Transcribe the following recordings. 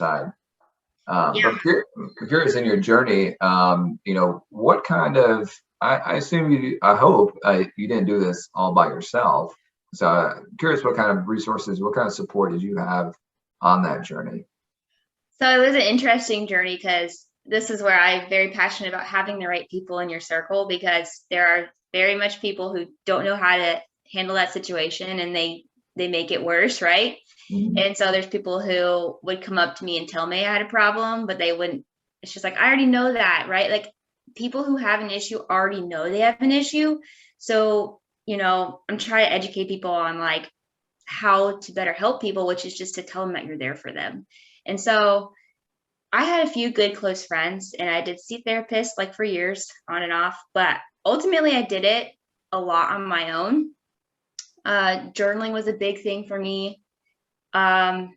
side. Yeah. But curious in your journey, what kind of, I assume I hope you didn't do this all by yourself. So curious what kind of resources, what kind of support did you have on that journey? So it was an interesting journey because this is where I'm very passionate about having the right people in your circle, because there are very much people who don't know how to handle that situation, and they make it worse, right? Mhm. And so there's people who would come up to me and tell me I had a problem, but they wouldn't. It's just like, I already know that, right? Like, people who have an issue already know they have an issue. So, I'm trying to educate people on like how to better help people, which is just to tell them that you're there for them. And so I had a few good close friends, and I did see therapists like for years on and off, but ultimately I did it a lot on my own. Journaling was a big thing for me. Um,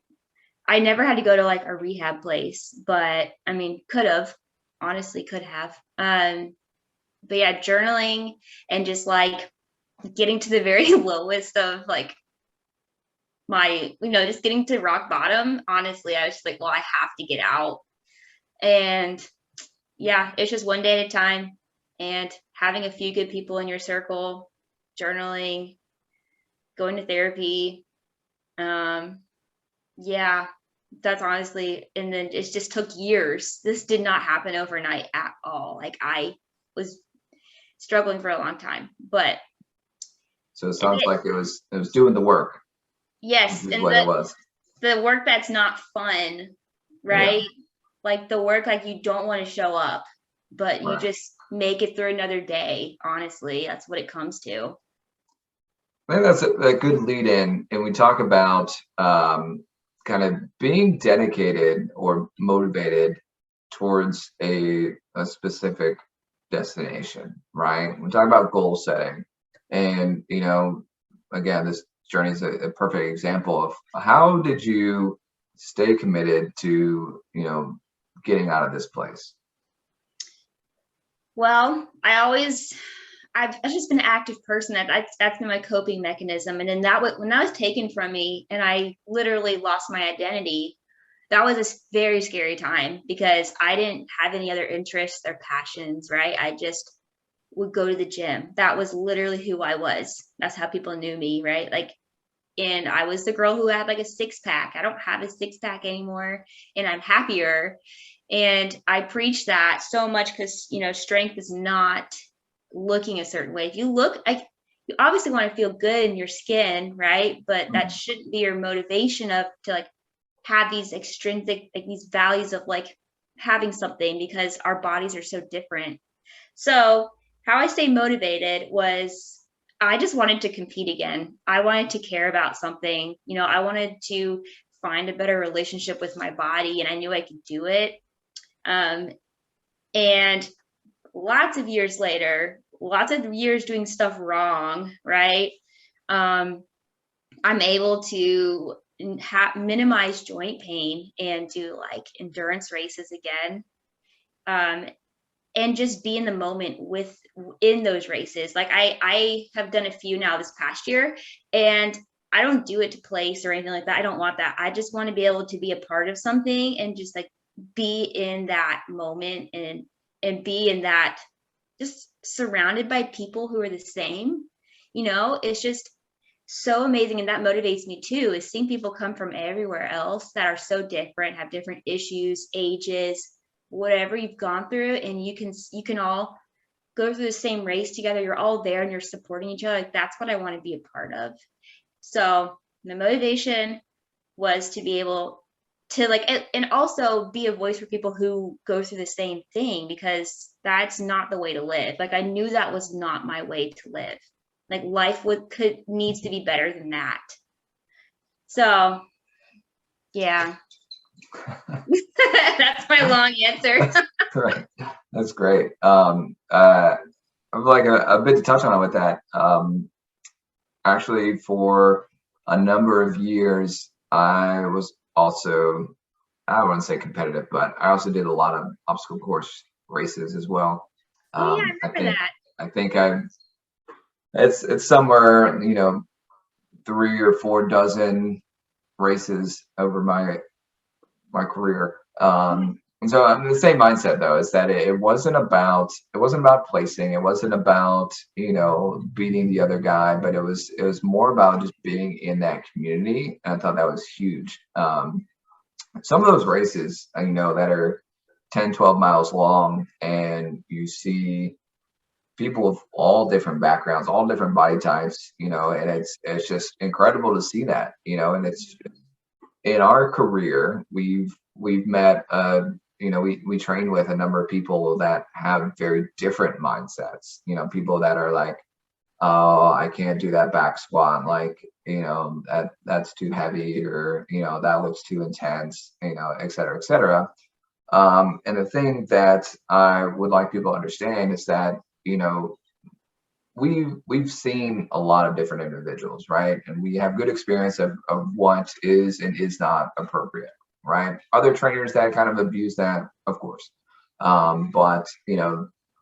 I never had to go to like a rehab place, but I mean, could have, honestly, could have. But yeah, journaling and just like getting to the very lowest of like just getting to rock bottom. Honestly, I was just like, well, I have to get out. And yeah, it's just one day at a time, and having a few good people in your circle, journaling, going to therapy. Um, yeah, that's honestly, and then it just took years. This did not happen overnight at all. Like, I was struggling for a long time, but So it I sounds did. like it was doing the work, Yes, is and what it was. the work that's not fun, Yeah, right? Like the work like you don't want to show up, but you right. just make it through another day. Honestly, that's what it comes to. I think that's a good lead in, and we talk about kind of being dedicated or motivated towards a specific destination, right? We talk about goal setting, and again, this journey is a perfect example of how did you stay committed to getting out of this place. Well, I've just been an active person. That's been my coping mechanism. And then when that was taken from me, and I literally lost my identity, that was a very scary time because I didn't have any other interests or passions, right? I just would go to the gym. That was literally who I was. That's how people knew me, right? Like, and I was the girl who had like a six pack. I don't have a six pack anymore, and I'm happier. And I preach that so much because, strength is not looking a certain way. If you look, like, you obviously want to feel good in your skin, right? But that Mhm. shouldn't be your motivation of to like have these extrinsic, like these values of like having something, because our bodies are so different. So how I stayed motivated was I just wanted to compete again. I wanted to care about something. I wanted to find a better relationship with my body, and I knew I could do it. Um, and lots of years later, lots of years doing stuff wrong, right? Um, I'm able to minimize joint pain and do like endurance races again. Um, and just be in the moment in those races. Like, I have done a few now this past year, and I don't do it to place or anything like that. I don't want that. I just want to be able to be a part of something and just like be in that moment, and be in that, just surrounded by people who are the same. It's just so amazing, and that motivates me too, is seeing people come from everywhere else that are so different, have different issues, ages, whatever you've gone through, and you can all go through the same race together. You're all there and you're supporting each other. Like, that's what I want to be a part of. So the motivation was to be able to like, and also be a voice for people who go through the same thing, because that's not the way to live. Like, I knew that was not my way to live. Like, life needs to be better than that. So yeah. That's my long answer. Right. That's great. I'd like a bit to touch on it with that. Actually, for a number of years, I was also, I wouldn't say competitive, but I also did a lot of obstacle course races as well. Oh yeah, I I remember think that. I think it's somewhere, 3 or 4 dozen races over my my career. And so I'm the same mindset though, is that it wasn't about placing, it wasn't about, beating the other guy, but it was more about just being in that community. And I thought that was huge. Some of those races, that are 10, 12 miles long, and you see people of all different backgrounds, all different body types, and it's just incredible to see that, and it's in our career, we've met, we train with a number of people that have very different mindsets, people that are like, oh, I can't do that back squat, like, that's too heavy, or, that looks too intense, et cetera, et cetera. And the thing that I would like people to understand is that, we've seen a lot of different individuals, right? And we have good experience of what is and is not appropriate, right? Other trainers that kind of abuse that, of course. But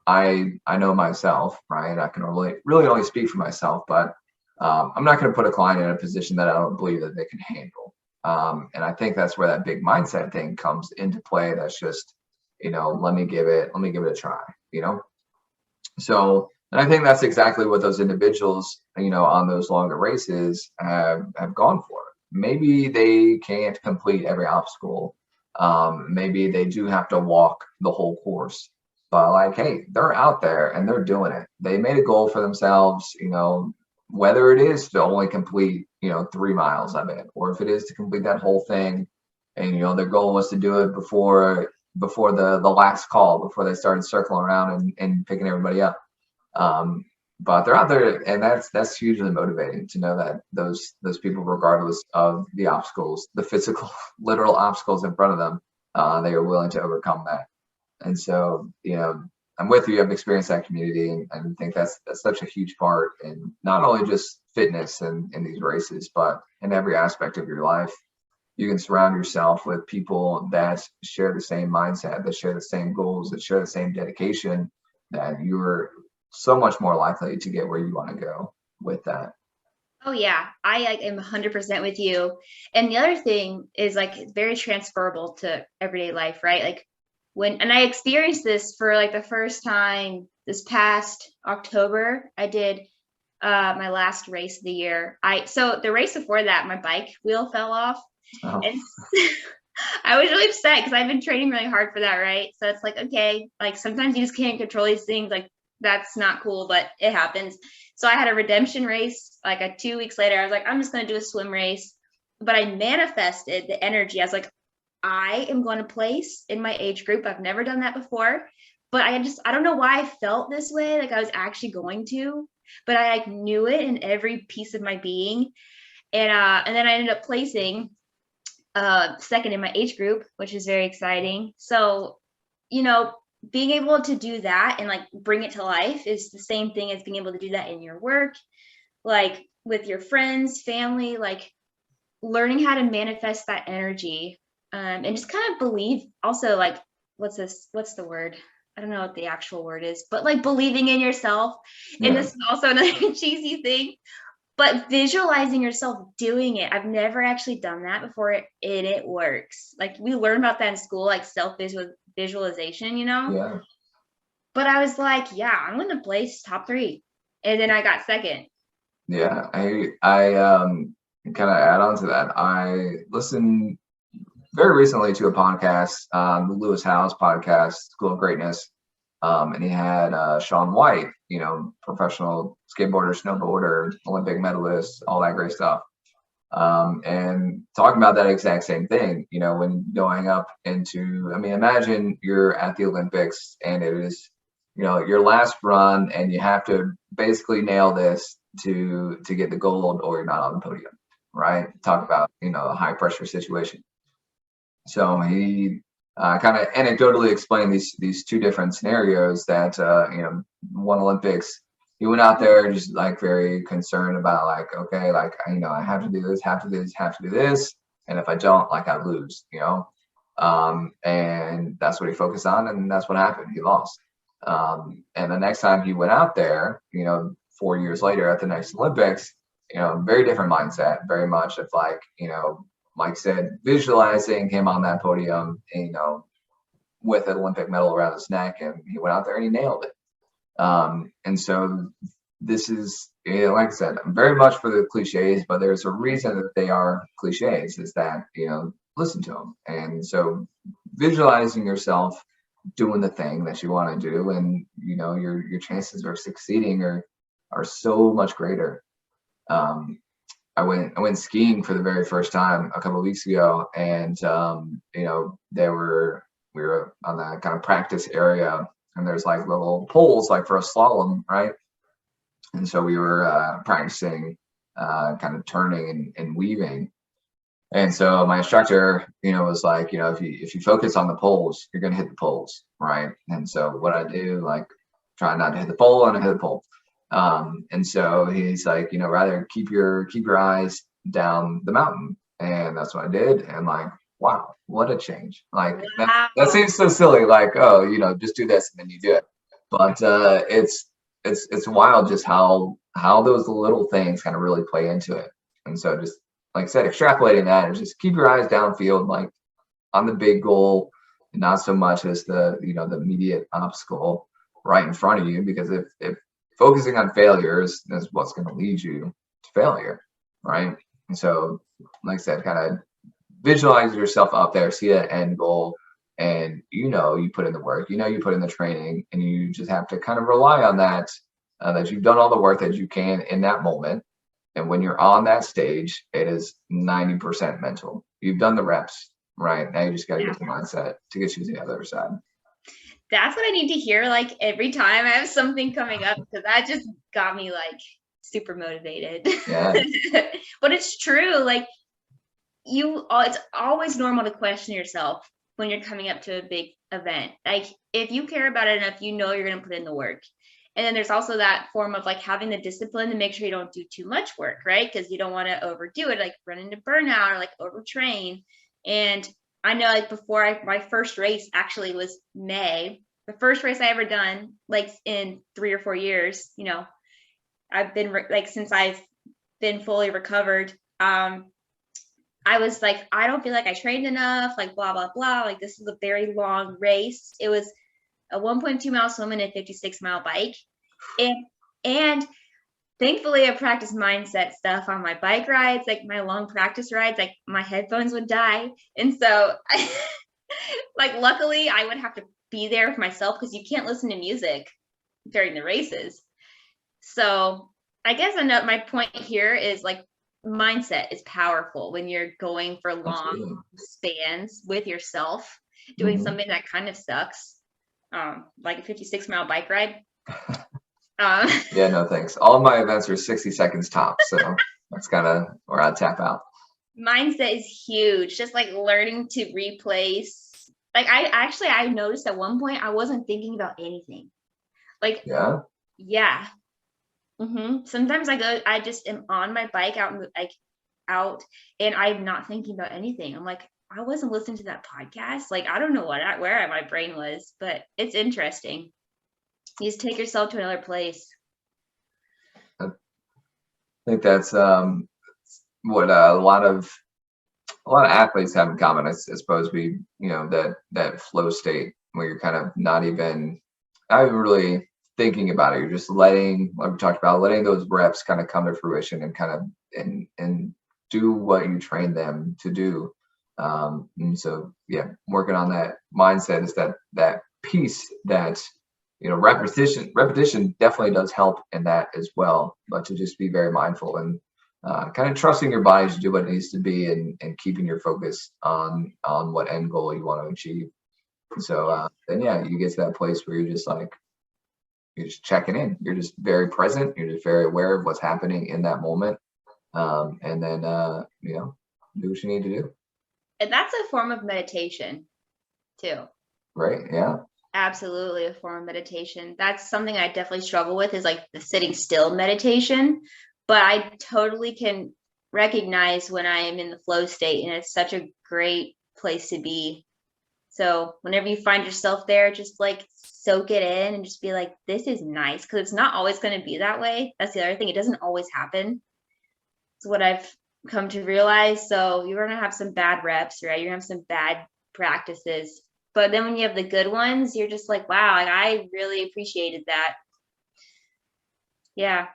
I know myself, right? I can really only speak for myself, but I'm not going to put a client in a position that I don't believe that they can handle. And I think that's where that big mindset thing comes into play. That's just, let me give it a try, So, and I think that's exactly what those individuals, on those longer races have gone for. Maybe they can't complete every obstacle. Maybe they do have to walk the whole course. But like, hey, they're out there and they're doing it. They made a goal for themselves, whether it is to only complete, 3 miles of it, or if it is to complete that whole thing. And, their goal was to do it before the last call, before they started circling around and picking everybody up. But they're out there, and that's hugely motivating to know that those people, regardless of the obstacles, the physical, literal obstacles in front of them, they are willing to overcome that. And so, I'm with you. I've experienced that community, and I think that's such a huge part in not only just fitness and in these races, but in every aspect of your life. You can surround yourself with people that share the same mindset, that share the same goals, that share the same dedication, that you're so much more likely to get where you want to go with that. Oh yeah, I like am 100% with you. And the other thing is like it's very transferable to everyday life, right? Like and I experienced this for like the first time this past October. I did my last race of the year. So the race before that, my bike wheel fell off, Oh, and I was really upset because I've been training really hard for that, right? So it's like, okay, like sometimes you just can't control these things. Like that's not cool, but it happens. So I had a redemption race like 2 weeks later. I was like, I'm just going to do a swim race. But I manifested the energy. I was like, I am going to place in my age group. I've never done that before, but I don't know why I felt this way. Like I was actually going to, but I like knew it in every piece of my being. And then I ended up placing second in my age group, which is very exciting. So, being able to do that and like bring it to life is the same thing as being able to do that in your work, like with your friends, family, like learning how to manifest that energy, and just kind of believe also like, what's the word? I don't know what the actual word is, but like believing in yourself. And yeah. this is also another cheesy thing, but visualizing yourself doing it. I've never actually done that before, and it works. Like we learn about that in school, like visualization, Yeah. but I was like, yeah, I'm going to place top 3. And then I got second. Yeah. I kind of add on to that. I listened very recently to a podcast, the Lewis Howes podcast, School of Greatness. And he had Shaun White, professional skateboarder, snowboarder, Olympic medalist, all that great stuff. And talking about that exact same thing, when going up into, imagine you're at the Olympics and it is, your last run, and you have to basically nail this to get the gold, or you're not on the podium, right? Talk about, a high pressure situation. So he kind of anecdotally explained these 2 different scenarios that, one Olympics, he went out there just like very concerned about like, okay, like, I have to do this, have to do this, have to do this. And if I don't, like I lose, and that's what he focused on. And that's what happened. He lost. And the next time he went out there, 4 years later at the next Olympics, very different mindset, very much of like, like I said, visualizing him on that podium, with an Olympic medal around his neck, and he went out there and he nailed it. And so this is, like I said, I'm very much for the cliches, but there's a reason that they are cliches, is that, listen to them. And so visualizing yourself doing the thing that you want to do, and, your chances of succeeding are so much greater. I went skiing for the very first time a couple of weeks ago, and we were on that kind of practice area, and there's like little poles like for a slalom, right? And so we were practicing kind of turning and weaving. And so my instructor, was like, if you focus on the poles, you're gonna hit the poles, right? And so what I do, like, try not to hit the pole, and I hit the pole. And so he's like, rather keep your eyes down the mountain. And that's what I did. And like, wow, what a change. Like that Wow. seems so silly, like, oh, just do this and then you do it. But it's wild just how those little things kind of really play into it. And so just like I said, extrapolating that is just keep your eyes downfield, like on the big goal, and not so much as the the immediate obstacle right in front of you, because if focusing on failures is what's going to lead you to failure, right? And so, like I said, kind of visualize yourself up there, see that end goal, and you put in the work, you put in the training, and you just have to kind of rely on that, that you've done all the work that you can in that moment. And when you're on that stage, it is 90% mental. You've done the reps, right? Now you just got to get the mindset to get you to the other side. That's what I need to hear, like, every time I have something coming up, because that just got me like super motivated. Yeah. But it's true. Like, it's always normal to question yourself when you're coming up to a big event. Like, if you care about it enough, you're going to put in the work. And then there's also that form of like having the discipline to make sure you don't do too much work, right? Because you don't want to overdo it, like run into burnout or like overtrain. And I know, like, before my first race actually was May, the first race I ever done, like in 3 or 4 years. I've been like, since I've been fully recovered. I was like, I don't feel like I trained enough, like blah, blah, blah. Like, this is a very long race. It was a 1.2 mile swim and a 56-mile bike. And thankfully I practiced mindset stuff on my bike rides, like my long practice rides, like my headphones would die. And so like, luckily I would have to be there with myself, because you can't listen to music during the races. So I guess my point here is, like, mindset is powerful when you're going for long Absolutely. spans with yourself, doing Mhm. something that kind of sucks, like a 56-mile bike ride. Yeah, no thanks. All of my events are 60 seconds tops, so that's kind of where I tap out. Mindset is huge. Just like learning to replace. Like, I noticed at one point I wasn't thinking about anything. Like, Yeah. yeah. Sometimes I just am on my bike out, and I'm not thinking about anything. I'm like, I wasn't listening to that podcast. Like, I don't know where my brain was, but it's interesting. You just take yourself to another place. I think that's what a lot of athletes have in common. I suppose that flow state where you're kind of not even really thinking about it. You're just letting, like we talked about, letting those reps kind of come to fruition, and kind of and do what you train them to do. And so, yeah, working on that mindset is that piece that, repetition definitely does help in that as well, but to just be very mindful and kind of trusting your body to do what it needs to be, and keeping your focus on what end goal you want to achieve. So then, yeah, you get to that place where you're just checking in. You're just very present. You're just very aware of what's happening in that moment. And then, do what you need to do. And that's a form of meditation too. Right. Yeah. Absolutely a form of meditation. That's something I definitely struggle with, is like the sitting still meditation. But I totally can recognize when I am in the flow state, and it's such a great place to be. So whenever you find yourself there, just like soak it in and just be like, this is nice, because it's not always going to be that way. That's the other thing. It doesn't always happen. It's what I've come to realize. So you're gonna have some bad reps, right? You're gonna have some bad practices. But then when you have the good ones, you're just like, wow, like, I really appreciated that. Yeah.